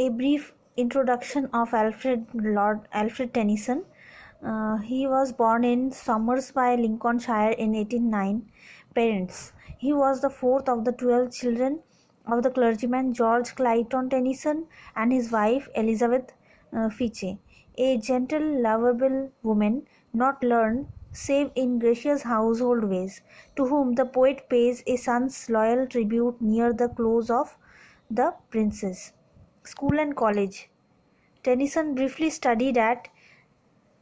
A brief introduction of Lord Alfred Tennyson. He was born in Somersby, Lincolnshire in 1809. Parents. He was the fourth of the 12 children of the clergyman George Clayton Tennyson and his wife Elizabeth Fitchie, a gentle, lovable woman, not learned save in gracious household ways, to whom the poet pays a son's loyal tribute near the close of The Princess. School and college. Tennyson briefly studied at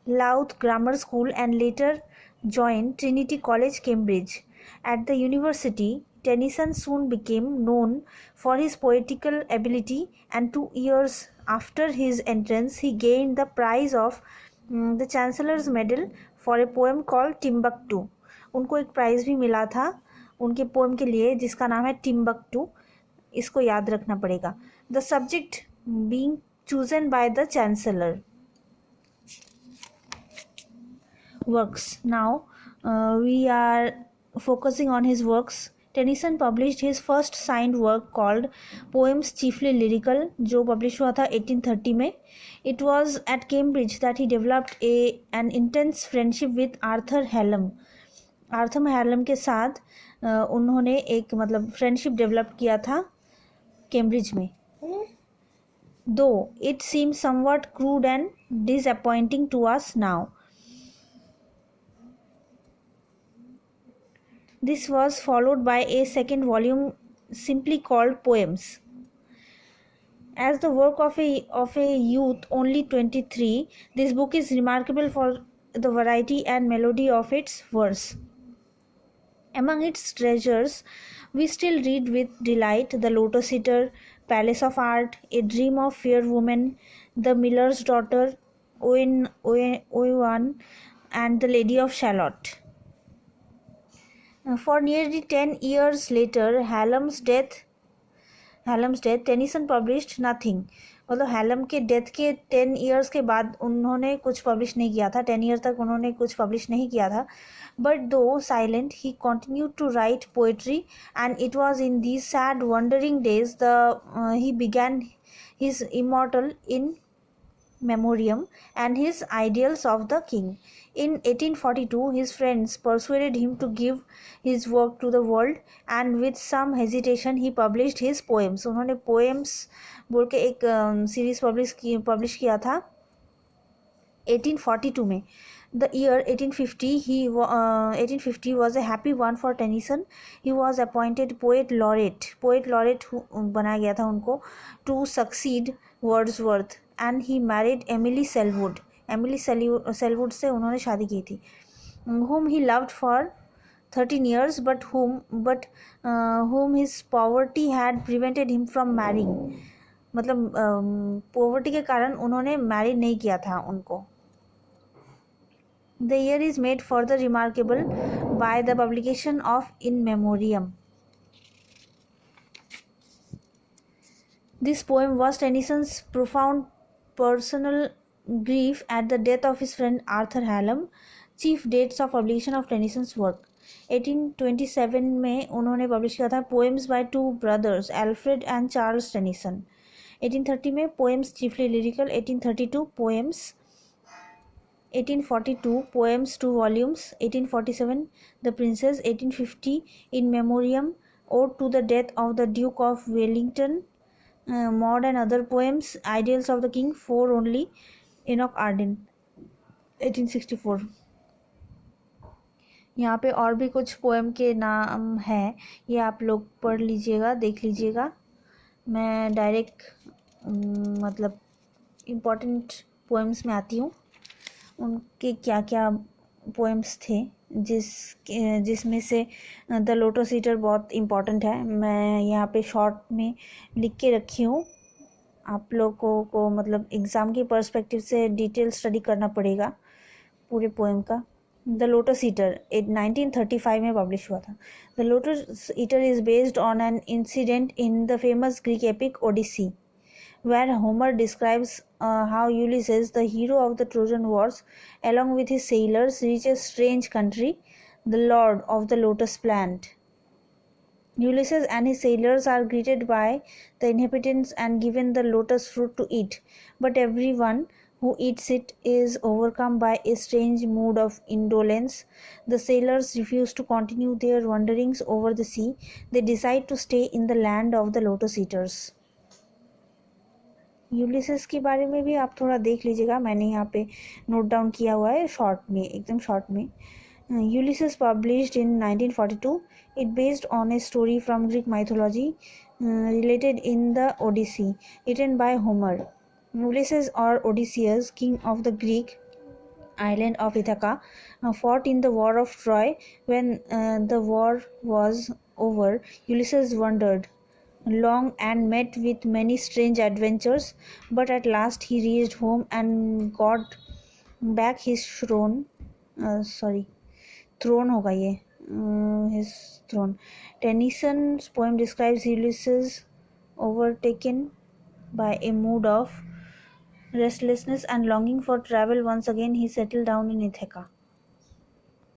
Louth Grammar School and later joined Trinity College, Cambridge. At the university, Tennyson soon became known for his poetical ability, and 2 years after his entrance, he gained the prize of the Chancellor's Medal for a poem called Timbuktu. उनको एक prize भी मिला था उनके poem के लिए जिसका नाम है टिम्बकटू. इसको याद रखना पड़ेगा. The subject being chosen by the Chancellor. Works. Now we are focusing on his works. Tennyson published his first signed work called Poems Chiefly Lyrical, जो publish हुआ था 1830 में. It was at Cambridge that he developed an intense friendship with Arthur Hallam. Arthur Hallam के साथ उन्होंने एक मतलब friendship develop किया था कैम्ब्रिज में. Though it seems somewhat crude and disappointing to us now. This was followed by a second volume simply called Poems. As the work of a youth only 23, this book is remarkable for the variety and melody of its verse. Among its treasures, we still read with delight The Lotus Eater, Palace of Art, A Dream of Fair Woman, The Miller's Daughter, Owen, and The Lady of Shalott. For nearly 10 years later, Hallam's death, Tennyson published nothing. मतलब Hallam के death के 10 years के बाद उन्होंने कुछ publish नहीं किया था. 10 ईयर तक उन्होंने कुछ पब्लिश नहीं किया था. But though silent, he continued to write poetry, and it was in these sad, wandering days he began his immortal In Memoriam and his Ideals of the King. In 1842, his friends persuaded him to give his work to the world, and with some hesitation he published his poems. उन्होंने poems बोल के एक series publish किया था 1842 में. The year 1850 was a happy one for Tennyson. He was appointed poet laureate बनाया गया था उनको to succeed Wordsworth, and he married Emily Selwood. Selwood से उन्होंने शादी की थी, whom he loved for 13 years, but whom his poverty had prevented him from marrying. मतलब poverty के कारण उन्होंने marry नहीं किया था उनको. The year is made further remarkable by the publication of In Memoriam. This poem was Tennyson's profound personal grief at the death of his friend Arthur Hallam. Chief dates of publication of Tennyson's work. 1827 में उन्होंने publish किया था Poems by two brothers, Alfred and Charles Tennyson. 1830 में Poems Chiefly Lyrical. 1832 Poems. 1842 Poems, 2 volumes. 1847 The Princess. 1850 In Memoriam, Ode to the Death of the Duke of Wellington, Maud and Other Poems, Ideals of the King, 4 only. Enoch Arden. 1864. यहाँ पे और भी कुछ poem के नाम हैं, ये आप लोग पढ़ लीजिएगा, देख लीजिएगा. मैं डायरेक्ट मतलब इम्पोर्टेंट पोएम्स में आती हूँ. उनके क्या क्या पोएम्स थे जिसमें से द लोटस ईटर बहुत इम्पोर्टेंट है. मैं यहाँ पे शॉर्ट में लिख के रखी हूँ. आप लोगों को मतलब एग्ज़ाम के पर्सपेक्टिव से डिटेल स्टडी करना पड़ेगा पूरे पोएम का. द लोटस ईटर 1935 में पब्लिश हुआ था. The lotus eater is based on an incident in the famous Greek epic Odyssey, where Homer describes how Ulysses, the hero of the Trojan Wars, along with his sailors, reach a strange country, the Lord of the Lotus plant. Ulysses and his sailors are greeted by the inhabitants and given the lotus fruit to eat, but everyone who eats it is overcome by a strange mood of indolence. The sailors refuse to continue their wanderings over the sea. They decide to stay in the land of the lotus eaters. यूलिसेस के बारे में भी आप थोड़ा देख लीजिएगा, मैंने यहाँ पे नोट डाउन किया हुआ है शॉर्ट में, एकदम शॉर्ट में. Ulysses published in 1942. It based on a story from Greek mythology related in the Odyssey, written by Homer. Ulysses or Odysseus, king of the Greek island of Ithaca, fought in the War of Troy. When the war was over, Ulysses wandered long and met with many strange adventures, but at last he reached home and got back his throne होगा ये, his throne. Tennyson's poem describes Ulysses overtaken by a mood of restlessness and longing for travel. Once again he settled down in Ithaca.